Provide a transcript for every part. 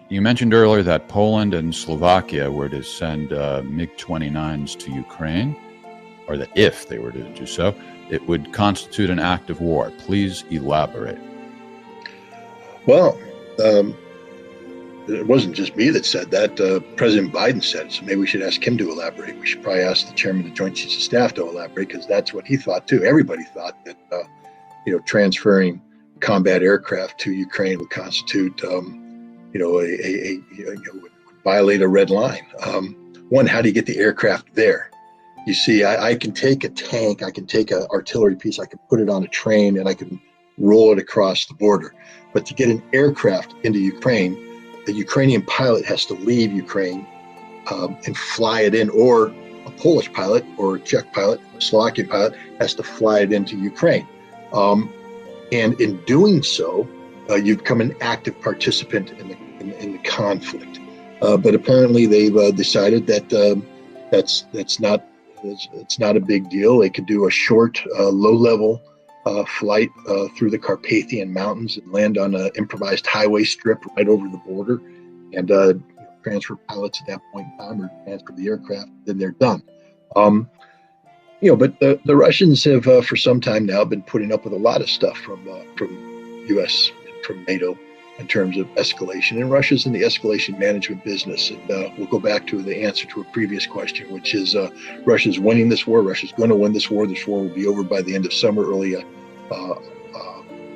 You mentioned earlier that Poland and Slovakia were to send MiG-29s to Ukraine, or that if they were to do so, it would constitute an act of war. Please elaborate. Well, it wasn't just me that said that. President Biden said it, so maybe we should ask him to elaborate. We should probably ask the chairman of the Joint Chiefs of Staff to elaborate, because that's what he thought too. Everybody thought that transferring combat aircraft to Ukraine would constitute, would violate a red line. One, how do you get the aircraft there? You see, I can take a tank, I can take an artillery piece, I can put it on a train, and I can roll it across the border. But to get an aircraft into Ukraine, the Ukrainian pilot has to leave Ukraine and fly it in, or a Polish pilot or a Czech pilot, a Slovakian pilot has to fly it into Ukraine. And in doing so, you become an active participant in the conflict. But apparently they've decided that it's not a big deal. They could do a short, low-level flight through the Carpathian Mountains and land on an improvised highway strip right over the border, and transfer pilots at that point in time, or transfer the aircraft. Then they're done. But the Russians have for some time now been putting up with a lot of stuff from U.S. and from NATO in terms of escalation, and Russia's in the escalation management business. And we'll go back to the answer to a previous question, which is Russia's winning this war. Russia's going to win this war. This war will be over by the end of summer, early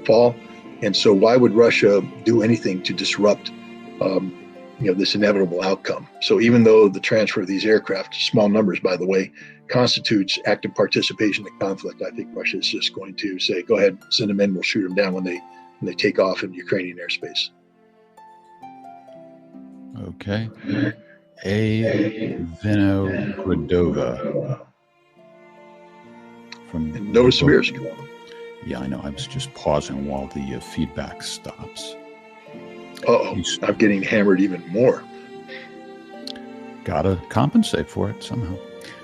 fall. And so why would Russia do anything to disrupt this inevitable outcome? So even though the transfer of these aircraft, small numbers by the way, constitutes active participation in the conflict, I think Russia is just going to say, go ahead, send them in, we'll shoot them down when they take off in Ukrainian airspace. Okay. A. Vinogradova from Novosibirsk. Yeah, I know. I was just pausing while the feedback stops. Uh-oh, I'm getting hammered even more. Gotta compensate for it somehow.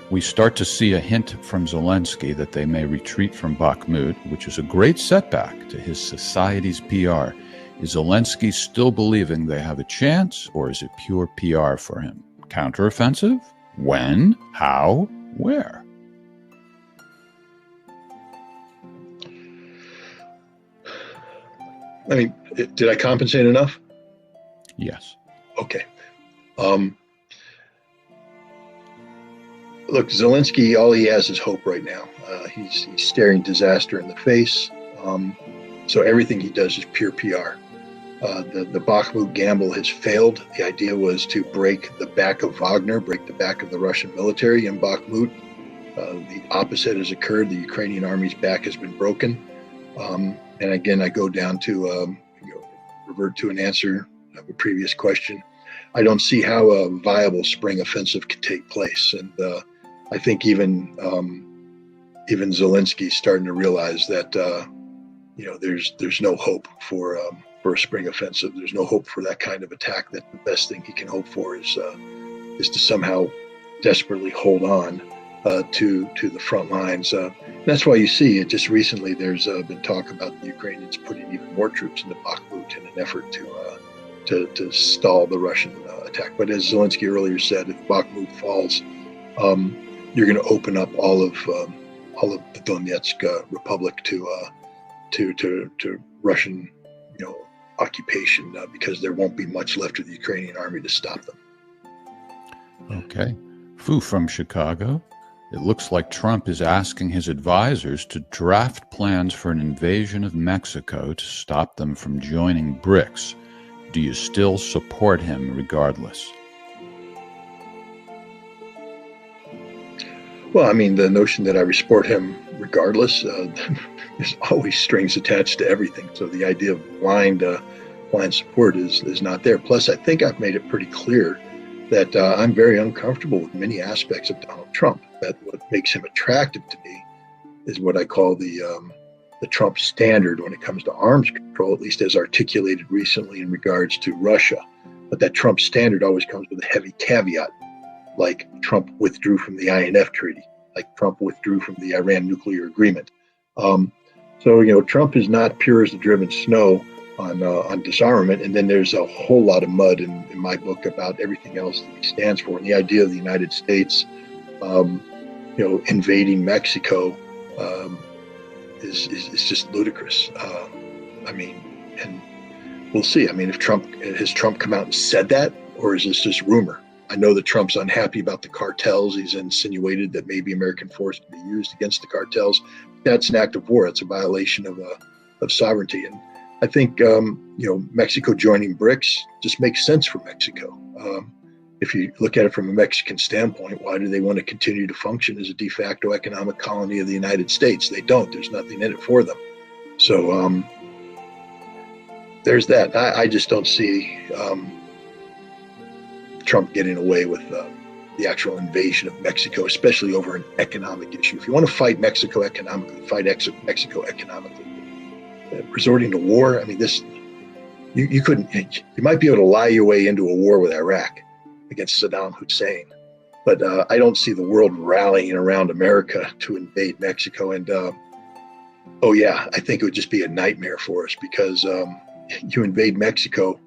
We start to see a hint from Zelensky that they may retreat from Bakhmut, which is a great setback to his society's PR. Is Zelensky still believing they have a chance, or is it pure PR for him? Counteroffensive? When? How? Where? I mean, did I compensate enough? Yes. Okay. Look, Zelensky, all he has is hope right now. He's staring disaster in the face. So everything he does is pure PR. The Bakhmut gamble has failed. The idea was to break the back of Wagner, break the back of the Russian military in Bakhmut. The opposite has occurred. The Ukrainian army's back has been broken. And again, I go down to revert to an answer of a previous question. I don't see how a viable spring offensive can take place. And I think even Zelensky's starting to realize that there's no hope for a spring offensive. There's no hope for that kind of attack. That the best thing he can hope for is to somehow desperately hold on to the front lines. That's why you see just recently there's been talk about the Ukrainians putting even more troops into Bakhmut in an effort to stall the Russian attack. But as Zelensky earlier said, if Bakhmut falls, you're going to open up all of the Donetsk Republic to Russian occupation, because there won't be much left of the Ukrainian army to stop them. Okay. Fu from Chicago. It looks like Trump is asking his advisors to draft plans for an invasion of Mexico to stop them from joining BRICS. Do you still support him regardless? Well, I mean, the notion that I support him regardless, there's always strings attached to everything. So the idea of blind support is not there. Plus, I think I've made it pretty clear that I'm very uncomfortable with many aspects of Donald Trump. That what makes him attractive to me is what I call the Trump standard when it comes to arms control, at least as articulated recently in regards to Russia. But that Trump standard always comes with a heavy caveat, like Trump withdrew from the INF treaty, like Trump withdrew from the Iran nuclear agreement. So Trump is not pure as the driven snow. on disarmament, and then there's a whole lot of mud in my book about everything else that he stands for, and the idea of the United States, invading Mexico is just ludicrous. And we'll see. Has Trump come out and said that, or is this just rumor? I know that Trump's unhappy about the cartels. He's insinuated that maybe American force can be used against the cartels. That's an act of war. It's a violation of sovereignty. And I think, Mexico joining BRICS just makes sense for Mexico. If you look at it from a Mexican standpoint, why do they want to continue to function as a de facto economic colony of the United States? They don't. There's nothing in it for them. So there's that. I just don't see Trump getting away with the actual invasion of Mexico, especially over an economic issue. If you want to fight Mexico economically, fight Mexico economically. Resorting to war, you couldn't. You might be able to lie your way into a war with Iraq against Saddam Hussein, but I don't see the world rallying around America to invade Mexico. And I think it would just be a nightmare for us, because you invade Mexico,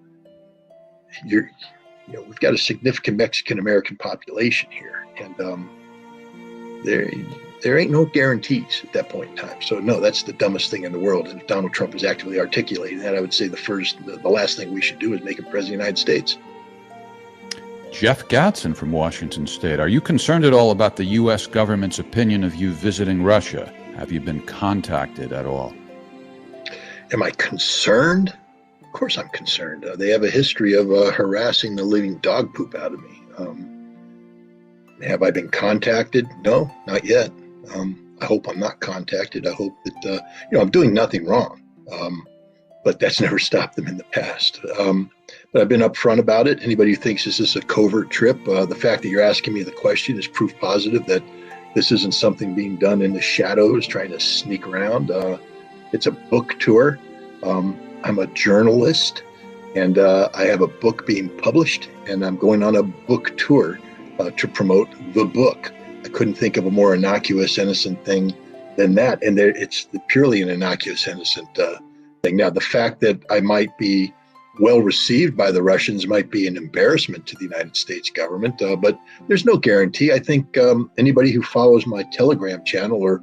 we've got a significant Mexican American population here, and there ain't no guarantees at that point in time. So no, that's the dumbest thing in the world. And if Donald Trump is actively articulating that, I would say the last thing we should do is make him president of the United States. Jeff Gatson from Washington State. Are you concerned at all about the U.S. government's opinion of you visiting Russia? Have you been contacted at all? Am I concerned? Of course I'm concerned. They have a history of harassing the living dog poop out of me. Have I been contacted? No, not yet. I hope I'm not contacted. I hope that, I'm doing nothing wrong. But that's never stopped them in the past. But I've been upfront about it. Anybody who thinks this is a covert trip, the fact that you're asking me the question is proof positive that this isn't something being done in the shadows, trying to sneak around. It's a book tour. I'm a journalist, and I have a book being published, and I'm going on a book tour to promote the book. I couldn't think of a more innocuous, innocent thing than that. And it's purely an innocuous, innocent thing. Now, the fact that I might be well received by the Russians might be an embarrassment to the United States government, but there's no guarantee. I think anybody who follows my Telegram channel or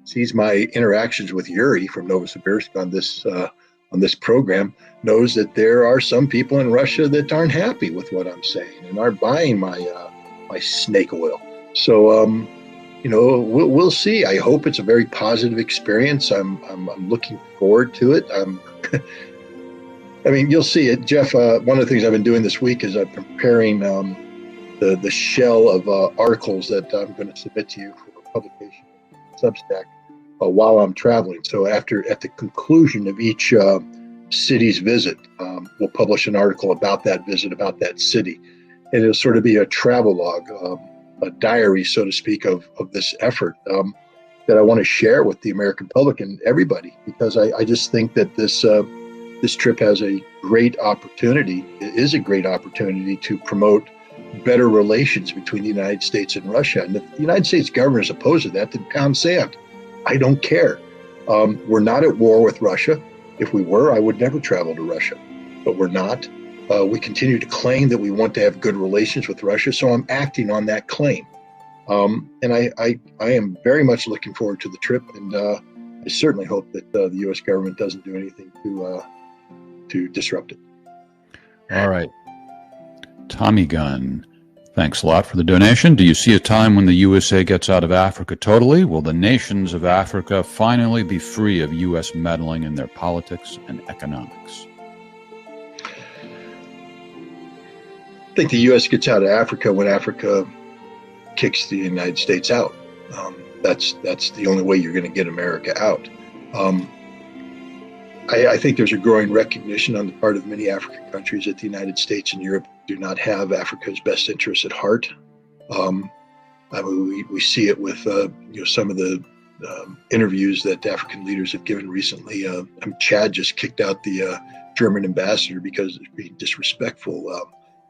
sees my interactions with Yuri from Novosibirsk on this program knows that there are some people in Russia that aren't happy with what I'm saying and aren't buying my snake oil. So, we'll see. I hope it's a very positive experience. I'm looking forward to it. You'll see it, Jeff. One of the things I've been doing this week is I'm preparing the shell of articles that I'm going to submit to you for publication on Substack while I'm traveling. So at the conclusion of each city's visit, we'll publish an article about that visit, about that city. And it'll sort of be a travel log, a diary, so to speak, of this effort that I want to share with the American public and everybody, because I just think that this trip has a great opportunity. It is a great opportunity to promote better relations between the United States and Russia. And if the United States government is opposed to that, then pound sand. I don't care. We're not at war with Russia. If we were, I would never travel to Russia, but we're not. We continue to claim that we want to have good relations with Russia, so I'm acting on that claim. And I am very much looking forward to the trip, and I certainly hope that the U.S. government doesn't do anything to disrupt it. All right. Tommy Gunn, thanks a lot for the donation. Do you see a time when the USA gets out of Africa totally? Will the nations of Africa finally be free of U.S. meddling in their politics and economics? I think the U.S. gets out of Africa when Africa kicks the United States out. That's the only way you're going to get America out. I think there's a growing recognition on the part of many African countries that the United States and Europe do not have Africa's best interests at heart. We see it with some of the interviews that African leaders have given recently. Chad just kicked out the German ambassador because of being disrespectful.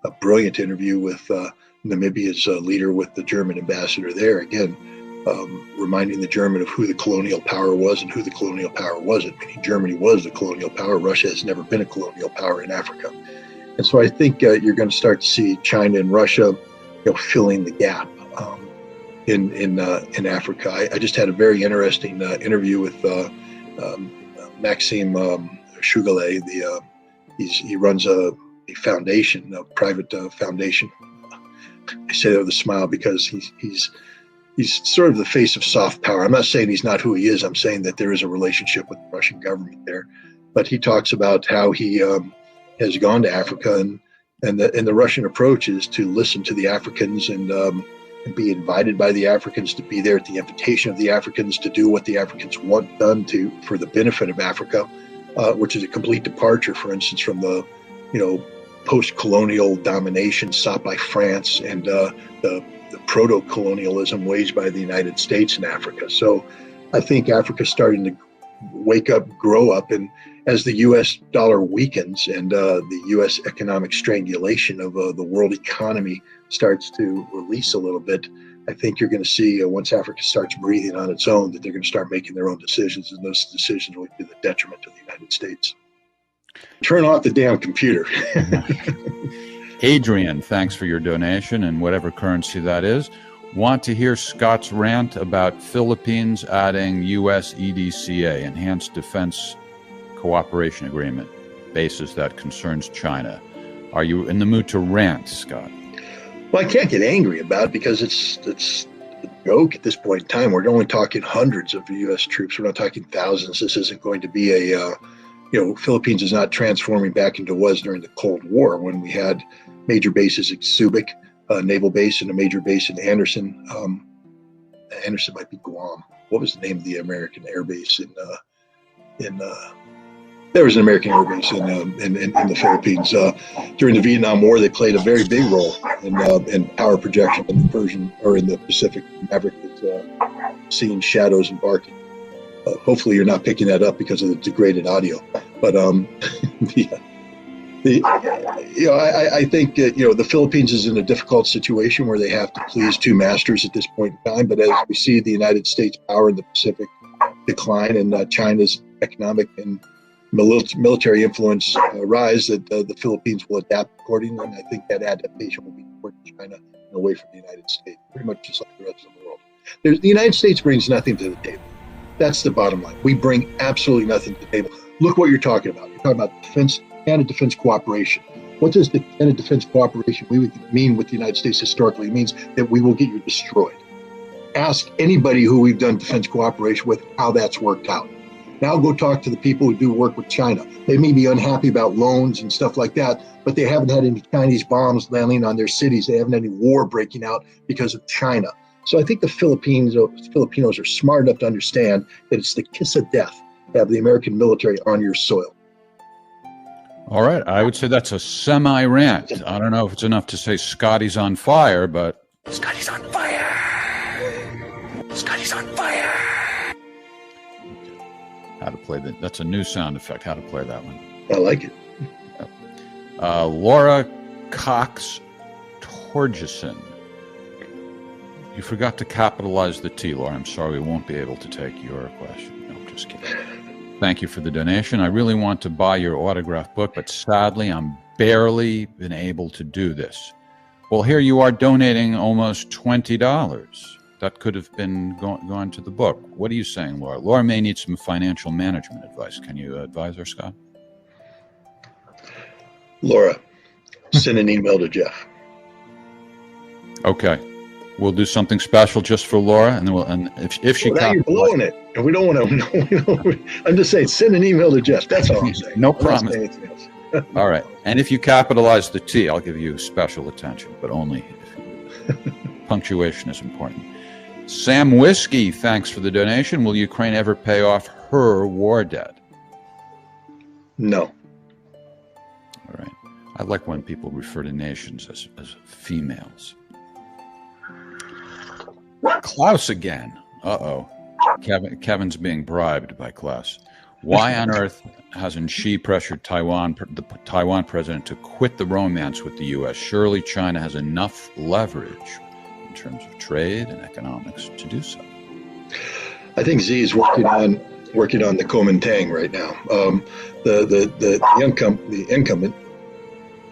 A brilliant interview with Namibia's leader with the German ambassador there. Again, reminding the German of who the colonial power was and who the colonial power wasn't. Meaning Germany was the colonial power. Russia has never been a colonial power in Africa. And so I think you're going to start to see China and Russia, filling the gap in Africa. I just had a very interesting interview with Maxime Chougalet. He runs a foundation, a private foundation. I say that with a smile because he's sort of the face of soft power. I'm not saying he's not who he is. I'm saying that there is a relationship with the Russian government there. But he talks about how he has gone to Africa, and the Russian approach is to listen to the Africans and be invited by the Africans, to be there at the invitation of the Africans, to do what the Africans want done for the benefit of Africa, which is a complete departure, for instance, from the post-colonial domination sought by France and the proto-colonialism waged by the United States in Africa. So I think Africa's starting to wake up, grow up, and as the U.S. dollar weakens and the U.S. economic strangulation of the world economy starts to release a little bit, I think you're going to see once Africa starts breathing on its own, that they're going to start making their own decisions, and those decisions will be the detriment to the United States. Turn off the damn computer. Adrian, thanks for your donation and whatever currency that is. Want to hear Scott's rant about Philippines adding U.S. EDCA, Enhanced Defense Cooperation Agreement, basis that concerns China. Are you in the mood to rant, Scott? Well, I can't get angry about it because it's a joke at this point in time. We're only talking hundreds of U.S. troops. We're not talking thousands. This isn't going to be Philippines is not transforming back into was during the Cold War when we had major bases at Subic, naval base, and a major base in Anderson. Anderson might be Guam. What was the name of the American air base there was an American air base in the Philippines. During the Vietnam War, they played a very big role in power projection in the Persian or in the Pacific. Maverick is seeing shadows and barking. Hopefully, you're not picking that up because of the degraded audio. But I think the Philippines is in a difficult situation where they have to please two masters at this point in time. But as we see the United States power in the Pacific decline and China's economic and military influence rise, that the Philippines will adapt accordingly. And I think that adaptation will be toward China and away from the United States, pretty much just like the rest of the world. The United States brings nothing to the table. That's the bottom line. We bring absolutely nothing to the table. Look what you're talking about. You're talking about defense and defense cooperation. What does the and defense cooperation mean with the United States historically? It means that we will get you destroyed. Ask anybody who we've done defense cooperation with how that's worked out. Now go talk to the people who do work with China. They may be unhappy about loans and stuff like that, but they haven't had any Chinese bombs landing on their cities. They haven't had any war breaking out because of China. So I think the Filipinos are smart enough to understand that it's the kiss of death to have the American military on your soil. All right. I would say that's a semi-rant. I don't know if it's enough to say Scotty's on fire, but... Scotty's on fire! Scotty's on fire! How to play that. That's a new sound effect. How to play that one. I like it. Laura Cox Torgeson. You forgot to capitalize the T, Laura. I'm sorry, we won't be able to take your question. No, just kidding. Thank you for the donation. I really want to buy your autograph book, but sadly, I'm barely been able to do this. Well, here you are donating almost $20. That could have been gone to the book. What are you saying, Laura? Laura may need some financial management advice. Can you advise her, Scott? Laura, send an email to Jeff. Okay. We'll do something special just for Laura, and then if she now you're blowing it, and we don't want to. I'm just saying, send an email to Jeff. That's all I'm saying. No promise. All right, and if you capitalize the T, I'll give you special attention, but only if punctuation is important. Sam Whiskey, thanks for the donation. Will Ukraine ever pay off her war debt? No. All right. I like when people refer to nations as females. Klaus again. Uh-oh. Kevin's being bribed by Klaus. Why on earth hasn't Xi pressured the Taiwan president to quit the romance with the U.S.? Surely China has enough leverage in terms of trade and economics to do so. I think Z is working on the Kuomintang right now. The incumbent,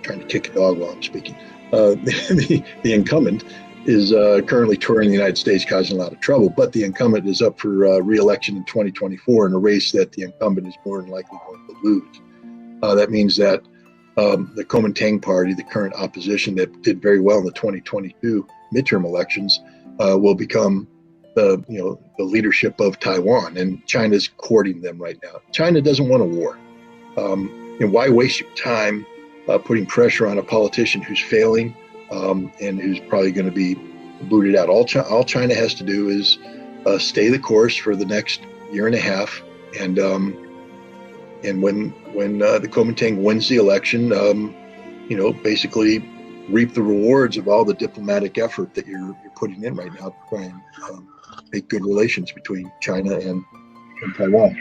trying to kick a dog while I'm speaking. The incumbent is currently touring the United States, causing a lot of trouble. But the incumbent is up for re-election in 2024 in a race that the incumbent is more than likely going to lose. That means that the Kuomintang party, the current opposition that did very well in the 2022 midterm elections, will become the leadership of Taiwan, and China's courting them right now. China doesn't want a war. And why waste your time putting pressure on a politician who's failing and who's probably going to be booted out? All China has to do is stay the course for the next year and a half, and when the Kuomintang wins the election, basically reap the rewards of all the diplomatic effort that you're putting in right now to try and make good relations between China and Taiwan.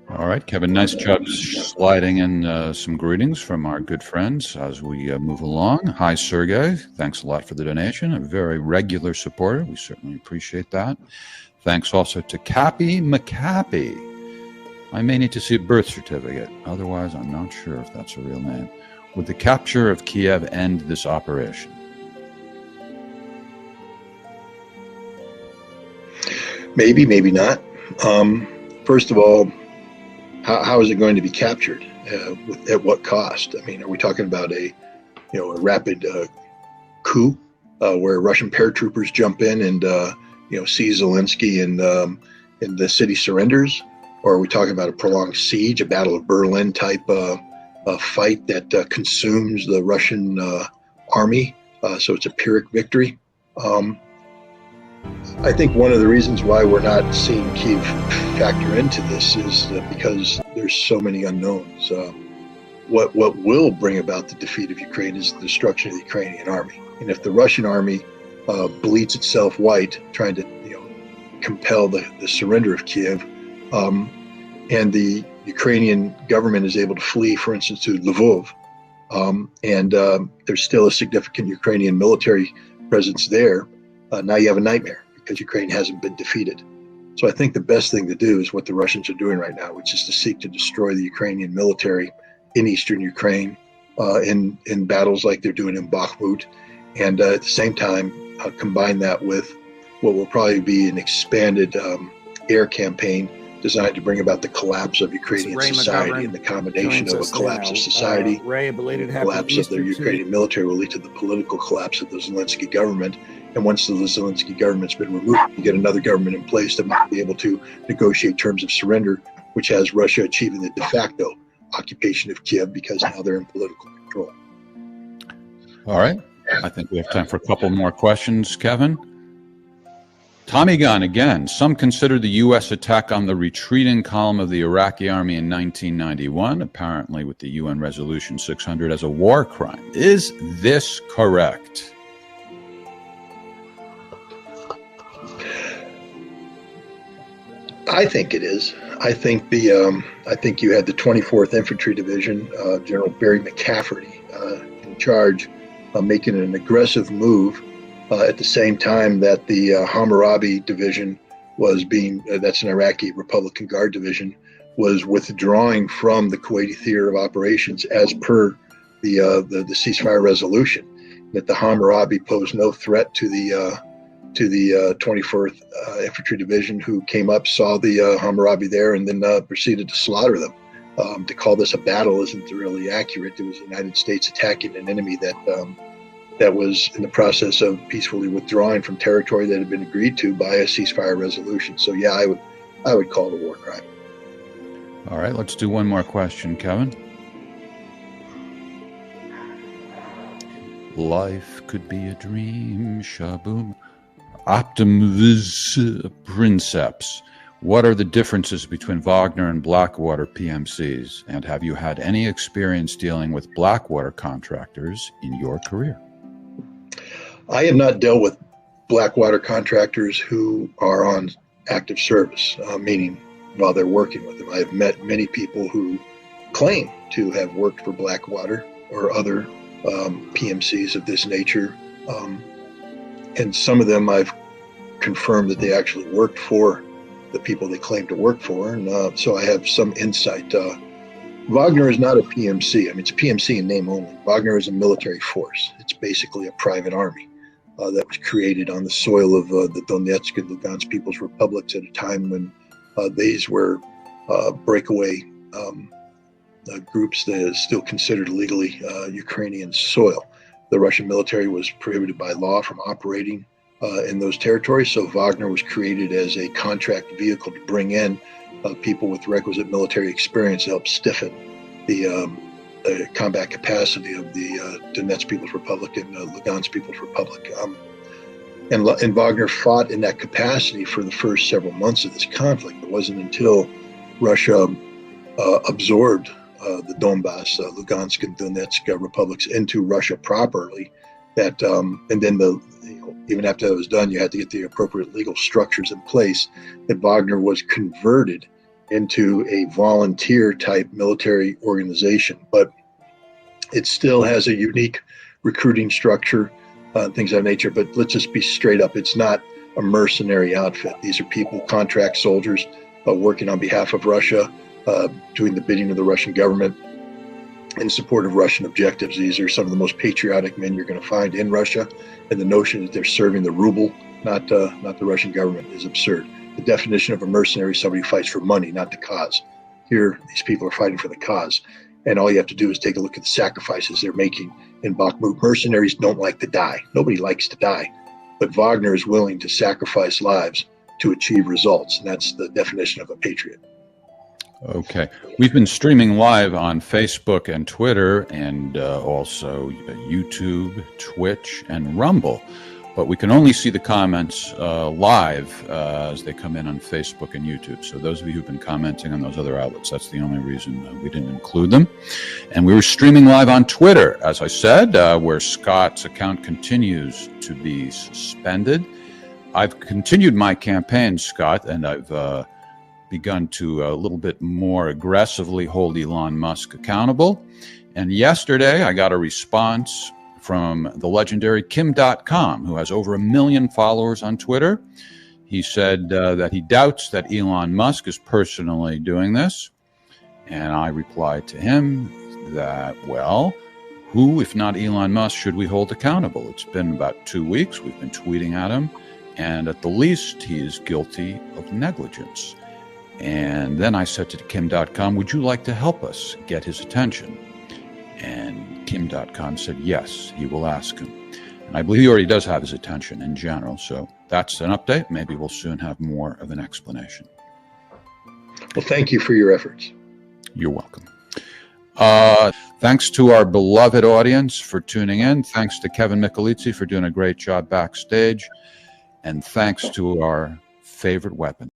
All right, Kevin, nice job sliding in some greetings from our good friends as we move along. Hi, Sergey. Thanks a lot for the donation. A very regular supporter. We certainly appreciate that. Thanks also to Cappy McCappy. I may need to see a birth certificate. Otherwise, I'm not sure if that's a real name. Would the capture of Kiev end this operation? Maybe, maybe not. First of all, how is it going to be captured? At what cost? I mean, are we talking about a rapid coup where Russian paratroopers jump in and seize Zelensky and the city surrenders? Or are we talking about a prolonged siege, a Battle of Berlin type fight that consumes the Russian army? So it's a Pyrrhic victory. I think one of the reasons why we're not seeing Kiev factor into this is because there's so many unknowns. What will bring about the defeat of Ukraine is the destruction of the Ukrainian army. And if the Russian army bleeds itself white, trying to compel the surrender of Kiev, and the Ukrainian government is able to flee, for instance, to Lvov, and there's still a significant Ukrainian military presence there, now you have a nightmare because Ukraine hasn't been defeated. So I think the best thing to do is what the Russians are doing right now, which is to seek to destroy the Ukrainian military in eastern Ukraine in battles like they're doing in Bakhmut, and at the same time combine that with what will probably be an expanded air campaign designed to bring about the collapse of Ukrainian society, and the combination of a collapse of society, collapse of the Ukrainian military will lead to the political collapse of the Zelensky government. And once the Zelensky government's been removed, you get another government in place that might be able to negotiate terms of surrender, which has Russia achieving the de facto occupation of Kiev because now they're in political control. All right. I think we have time for a couple more questions, Kevin. Tommy Gunn, again, some consider the U.S. attack on the retreating column of the Iraqi army in 1991, apparently with the UN Resolution 600, as a war crime. Is this correct? I think it is. I think I think you had the 24th Infantry Division, General Barry McCafferty, in charge, making an aggressive move at the same time that the Hammurabi Division was being, that's an Iraqi Republican Guard division, was withdrawing from the Kuwaiti theater of operations as per the ceasefire resolution. That the Hammurabi posed no threat to the 24th Infantry Division, who came up, saw the Hammurabi there, and then proceeded to slaughter them. To call this a battle isn't really accurate. It was the United States attacking an enemy that was in the process of peacefully withdrawing from territory that had been agreed to by a ceasefire resolution. So yeah, I would call it a war crime. All right, let's do one more question, Kevin. Life could be a dream, shaboom. Optimus Princeps. What are the differences between Wagner and Blackwater PMCs? And have you had any experience dealing with Blackwater contractors in your career? I have not dealt with Blackwater contractors who are on active service, meaning while they're working with them. I have met many people who claim to have worked for Blackwater or other PMCs of this nature. And some of them I've confirm that they actually worked for the people they claim to work for. And so I have some insight. Wagner is not a PMC. I mean, it's a PMC in name only. Wagner is a military force. It's basically a private army that was created on the soil of the Donetsk and Lugansk People's Republics at a time when these were breakaway groups that are still considered legally Ukrainian soil. The Russian military was prohibited by law from operating in those territories, so Wagner was created as a contract vehicle to bring in people with requisite military experience to help stiffen the combat capacity of the Donetsk People's Republic and Lugansk People's Republic. And Wagner fought in that capacity for the first several months of this conflict. It wasn't until Russia absorbed the Donbass, Lugansk and Donetsk republics into Russia properly that, and then even after that was done, you had to get the appropriate legal structures in place, that Wagner was converted into a volunteer type military organization. But it still has a unique recruiting structure, things of that nature. But let's just be straight up. It's not a mercenary outfit. These are people, contract soldiers, working on behalf of Russia, doing the bidding of the Russian government in support of Russian objectives. These are some of the most patriotic men you're going to find in Russia, and the notion that they're serving the ruble, not the Russian government, is absurd. The definition of a mercenary is somebody who fights for money, not the cause. Here, these people are fighting for the cause, and all you have to do is take a look at the sacrifices they're making in Bakhmut. Mercenaries don't like to die. Nobody likes to die, but Wagner is willing to sacrifice lives to achieve results, and that's the definition of a patriot. Okay. We've been streaming live on Facebook and Twitter, and also YouTube, Twitch, and Rumble. But we can only see the comments live as they come in on Facebook and YouTube. So those of you who've been commenting on those other outlets, that's the only reason we didn't include them. And we were streaming live on Twitter, as I said, where Scott's account continues to be suspended. I've continued my campaign, Scott, and I've begun to a little bit more aggressively hold Elon Musk accountable. And yesterday I got a response from the legendary Kim.com, who has over 1 million followers on Twitter. He said that he doubts that Elon Musk is personally doing this. And I replied to him that, well, who, if not Elon Musk, should we hold accountable? It's been about 2 weeks. We've been tweeting at him. And at the least, he is guilty of negligence. And then I said to Kim.com, would you like to help us get his attention? And Kim.com said, yes, he will ask him. And I believe he already does have his attention in general. So that's an update. Maybe we'll soon have more of an explanation. Well, thank you for your efforts. You're welcome. Thanks to our beloved audience for tuning in. Thanks to Kevin Michelizzi for doing a great job backstage. And thanks to our favorite weapon,